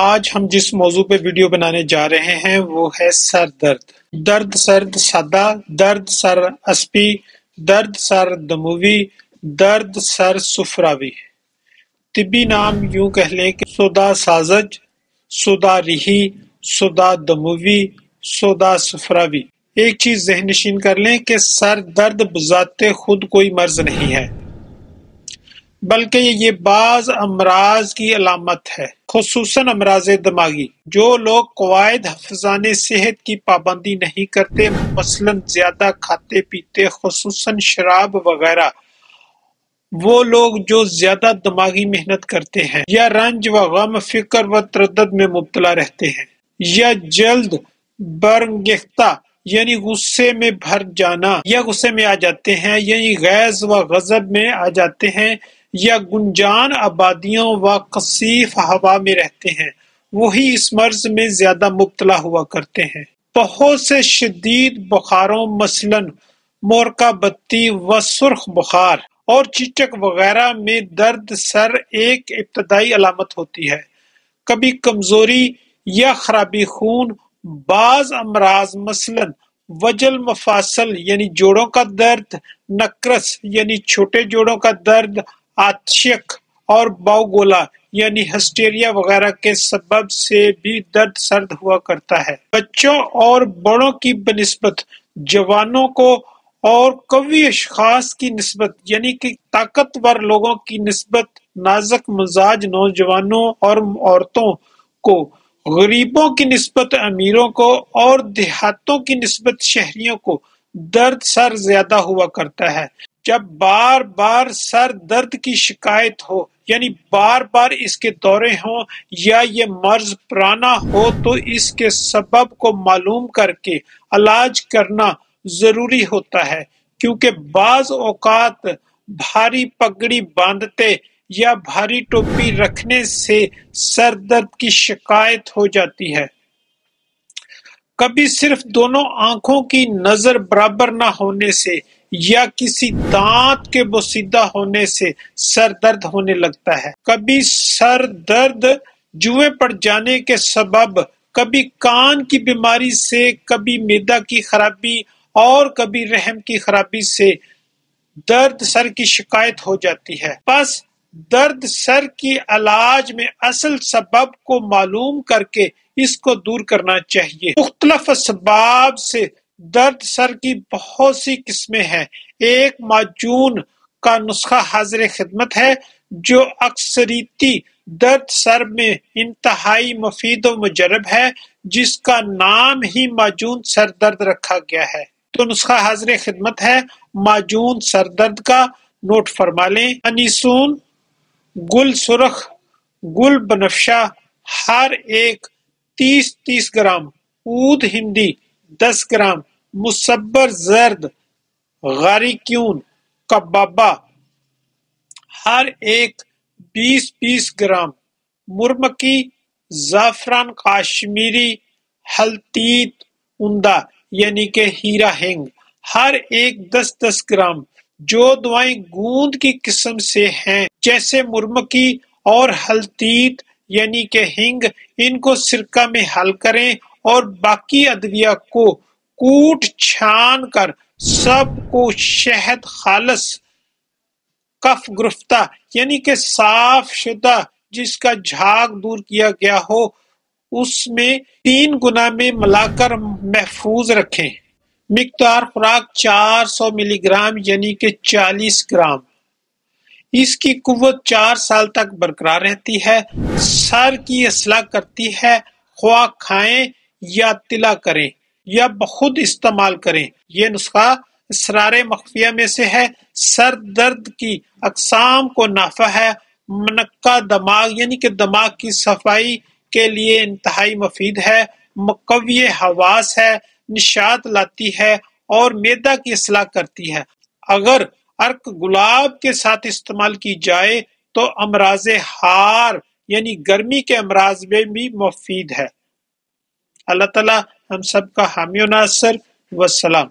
آج ہم جس موضوع پہ ویڈیو بنانے جا رہے ہیں وہ ہے سر درد. درد سرد سادہ، درد سر اسپی، درد سر دموی، درد سر سفراوی. طبی نام یوں کہہ لیں کہ سودا سازج، سودا ریحی، سودا دموی، سودا سفراوی. ایک چیز ذہن نشین کر لیں کہ سر درد بذات خود کوئی مرض نہیں ہے، بلکہ یہ بعض امراض کی علامت ہے، خصوصاً امراض دماغی. جو لوگ قواعد حفظان صحت کی پابندی نہیں کرتے، مثلاً زیادہ کھاتے پیتے، خصوصاً شراب وغیرہ، وہ لوگ جو زیادہ دماغی محنت کرتے ہیں، یا رنج و غم، فکر و تردد میں مبتلا رہتے ہیں، یا جلد برانگیختہ یعنی غصے میں بھر جانا یا غصے میں آ جاتے ہیں، یعنی غیظ و غضب میں آ جاتے ہیں، یا گنجان آبادیوں و کثیف ہوا میں رہتے ہیں، وہی اس مرض میں زیادہ مبتلا ہوا کرتے ہیں. بہت سے شدید بخاروں مثلاً مورکا بتی و سرخ بخار اور چیچک وغیرہ میں درد سر ایک ابتدائی علامت ہوتی ہے. کبھی کمزوری یا خرابی خون، بعض امراض مثلاً وجل مفاصل یعنی جوڑوں کا درد، نکرس یعنی چھوٹے جوڑوں کا درد، آتشک اور باؤگولا یعنی ہسٹیریا وغیرہ کے سبب سے بھی درد سرد ہوا کرتا ہے. بچوں اور بڑوں کی بنسبت جوانوں کو اور قوی اشخاص کی نسبت یعنی کہ طاقتور لوگوں کی نسبت نازک مزاج نوجوانوں اور عورتوں کو، غریبوں کی نسبت امیروں کو اور دیہاتوں کی نسبت شہریوں کو درد سر زیادہ ہوا کرتا ہے. جب بار بار سر درد کی شکایت ہو یعنی بار بار اس کے دورے ہوں یا یہ مرض پرانا ہو تو اس کے سبب کو معلوم کر کے علاج کرنا ضروری ہوتا ہے، کیونکہ بعض اوقات بھاری پگڑی باندھتے یا بھاری ٹوپی رکھنے سے سر درد کی شکایت ہو جاتی ہے. کبھی صرف دونوں آنکھوں کی نظر برابر نہ ہونے سے یا کسی دانت کے بوسیدہ ہونے سے سر درد ہونے لگتا ہے. کبھی سر درد جوئیں پڑ جانے کے سبب، کبھی کان کی بیماری سے، کبھی معدہ کی خرابی اور کبھی رحم کی خرابی سے درد سر کی شکایت ہو جاتی ہے. بس درد سر کی علاج میں اصل سبب کو معلوم کر کے اس کو دور کرنا چاہیے. مختلف اسباب سے درد سر کی بہت سی قسمیں ہیں. ایک معجون کا نسخہ حاضر خدمت ہے جو اکثریتی درد سر میں انتہائی مفید و مجرب ہے، جس کا نام ہی معجون سر درد رکھا گیا ہے. تو نسخہ حاضر خدمت ہے معجون سر درد کا، نوٹ فرما لیں. انیسون، گل سرخ، گل بنفشہ، ہر ایک 30 گرام، عود ہندی 10 گرام، مصبر زرد، غاریکیون، کبابا ہر ایک 20 گرام، مرمکی، زعفران کاشمیری، ہلتیت عمدہ یعنی کہ ہیرا ہنگ ہر ایک 10 گرام. جو دوائیں گوند کی قسم سے ہیں جیسے مرمکی اور ہلتیت یعنی کہ ہنگ، ان کو سرکہ میں حل کریں اور باقی ادویہ کو کوٹ چھان کر سب کو شہد خالص کف گرفتہ یعنی کہ صاف شدہ جس کا جھاگ دور کیا گیا ہو اس میں 3 گنا میں ملا کر محفوظ رکھیں. مقدار خوراک 400 ملی گرام یعنی کہ 40 گرام. اس کی قوت 4 سال تک برقرار رہتی ہے، سر کی اصلاح کرتی ہے، خواہ کھائیں یا تلا کریں یا بخود استعمال کریں. یہ نسخہ اسرار مخفیہ میں سے ہے. سر درد کی اقسام کو نافع ہے. منقہ دماغ یعنی کہ دماغ کی صفائی کے لیے انتہائی مفید ہے، مقوی حواس ہے، نشاط لاتی ہے اور معدہ کی اصلاح کرتی ہے. اگر عرق گلاب کے ساتھ استعمال کی جائے تو امراض ہار یعنی گرمی کے امراض میں بھی مفید ہے. اللہ تعالی ہم سب کا حامی و ناصر. والسلام.